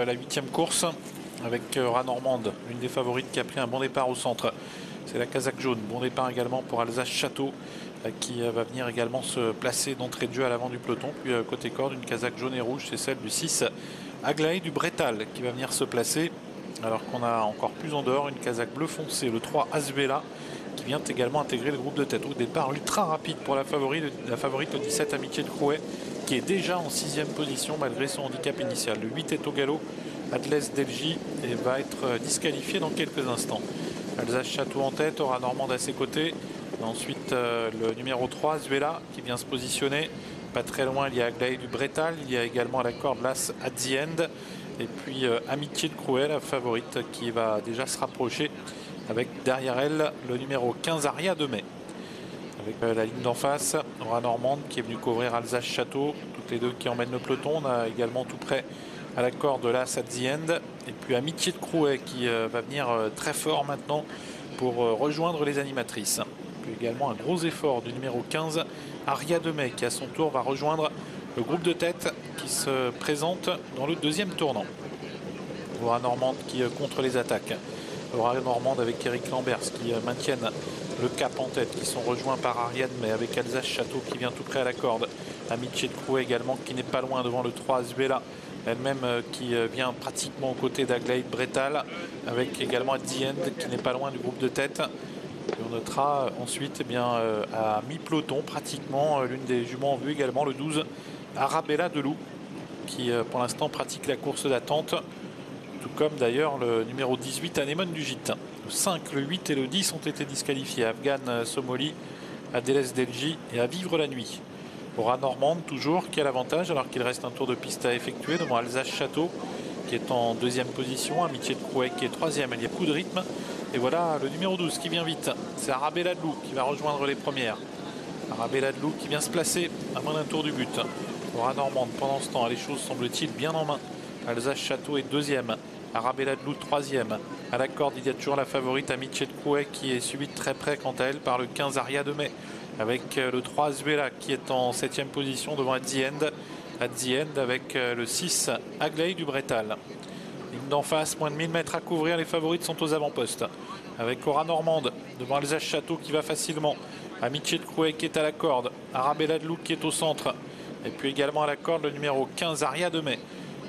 La 8e course avec Ranormande, une des favorites qui a pris un bon départ au centre. C'est la casaque jaune. Bon départ également pour Alsace Château qui va venir également se placer d'entrée de jeu à l'avant du peloton. Puis côté corde, une casaque jaune et rouge, c'est celle du 6 Aglaé du Bretal qui va venir se placer. Alors qu'on a encore plus en dehors une casaque bleu foncé, le 3 Asvela qui vient également intégrer le groupe de tête. Au départ ultra rapide pour la favorite le 17 Amitié de Crouet qui est déjà en 6e position malgré son handicap initial. Le 8 est au galop, Adlès Delgy, et va être disqualifié dans quelques instants. Alsace Château en tête, aura Normande à ses côtés. Ensuite le numéro 3 Asvela qui vient se positionner. Pas très loin, il y a Aglaé du Bretal, il y a également à la corde l'As at the End. Et puis Amitié de Crouet, la favorite, qui va déjà se rapprocher avec derrière elle le numéro 15 Aria de Mai. Avec la ligne d'en face, aura Normande qui est venu couvrir Alsace Château, toutes les deux qui emmènent le peloton. On a également tout près à la corde l'As at the End. Et puis Amitié de Crouet qui va venir très fort maintenant pour rejoindre les animatrices. Puis également un gros effort du numéro 15 Aria de Mai qui à son tour va rejoindre le groupe de tête qui se présente dans le deuxième tournant. Aura Normande qui contre les attaques. Aura Normande avec Eric Lambert qui maintiennent le cap en tête, qui sont rejoints par Ariane, mais avec Alsace Château qui vient tout près à la corde. Amitié de Crouet également qui n'est pas loin devant le 3 Asvela, elle-même qui vient pratiquement aux côtés d'Aglaé de Bretal, avec également à The End qui n'est pas loin du groupe de tête. Et on notera ensuite à mi-peloton pratiquement l'une des juments en vue également, le 12 Arabella de Loup, qui pour l'instant pratique la course d'attente, tout comme d'ailleurs le numéro 18 Anémone du Gîte. Le 5, le 8 et le 10 ont été disqualifiés. Afghan Somoli, Adlès Delgy et à vivre la nuit. Aura Normande toujours qui a l'avantage alors qu'il reste un tour de piste à effectuer devant Alsace Château qui est en 2e position. Amitié de Crouet qui est 3e. Il y a beaucoup de rythme. Et voilà le numéro 12 qui vient vite. C'est Arabella de Loup qui va rejoindre les premières. Arabella de Loup qui vient se placer à moins d'un tour du but. Aura Normande pendant ce temps, les choses semble-t-il bien en main. Alsace Château est 2e. Arabella de Loup 3e. À la corde, il y a toujours la favorite Amitié de Crouet qui est suivie de très près quant à elle par le 15 Aria de Mai. Avec le 3 Asvela qui est en 7e position devant At the End. At the End avec le 6 Aglaé du Bretal. Ligne d'en face, moins de 1000 mètres à couvrir. Les favorites sont aux avant-postes. Avec Aura Normande devant Alsace Château qui va facilement. Amitié de Crouet qui est à la corde. Arabella de Loup qui est au centre. Et puis également à la corde le numéro 15 Aria de Mai.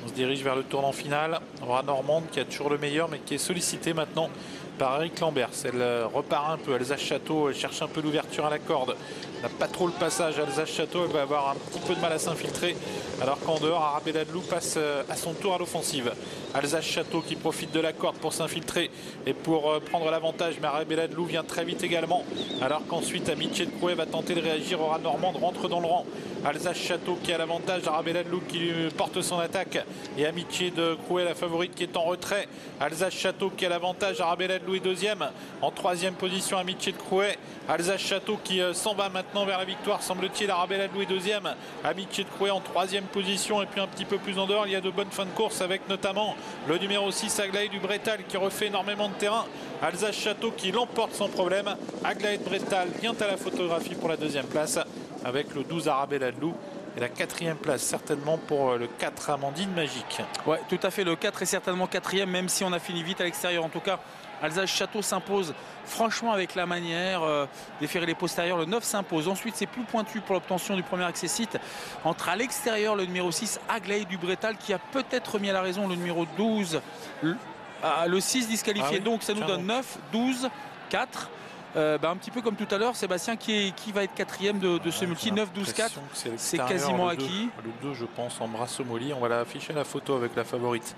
On se dirige vers le tournant final. Aura Normande qui a toujours le meilleur mais qui est sollicité maintenant par Eric Lambert. Elle repart un peu. Alsace Château cherche un peu l'ouverture à la corde. Elle n'a pas trop le passage. Alsace Château, elle va avoir un petit peu de mal à s'infiltrer. Alors qu'en dehors, Arabella de Loup passe à son tour à l'offensive. Alsace Château qui profite de la corde pour s'infiltrer et pour prendre l'avantage. Mais Arabella de Loup vient très vite également. Alors qu'ensuite, Amitié de Crouet va tenter de réagir. Aura Normande rentre dans le rang. Alsace Château qui a l'avantage. Arabella de Loup qui lui porte son attaque. Et Amitié de Crouet, la favorite, qui est en retrait. Alsace Château qui a l'avantage. Arabella de Loup est 2e. En 3e position, Amitié de Crouet. Alsace Château qui s'en va maintenant vers la victoire, semble-t-il. Arabella de Loup est 2e. Amitié de Crouet en 3e position. Et puis un petit peu plus en dehors, il y a de bonnes fins de course avec notamment le numéro 6 Aglaé du Bretal qui refait énormément de terrain. Alsace Château qui l'emporte sans problème. Aglaé de Bretal vient à la photographie pour la 2e place avec le 12 Arabella de Loup. Et la 4e place certainement pour le 4 Amandine Magique. Ouais, tout à fait, le 4 est certainement 4e, même si on a fini vite à l'extérieur. En tout cas, Alsace Château s'impose franchement avec la manière d'efférer les postérieurs. Le 9 s'impose. Ensuite, c'est plus pointu pour l'obtention du premier accessite. Entre à l'extérieur le numéro 6 Aglaé du Bretal qui a peut-être remis à la raison le numéro 12, le 6 disqualifié. Ah oui, donc ça nous donne 9, 12, 4. Un petit peu comme tout à l'heure, Sébastien qui va être 4e de ce multi, 9, 12, 4. C'est quasiment acquis. Le 2, je pense, en Brassomoli. On va l'afficher la photo avec la favorite.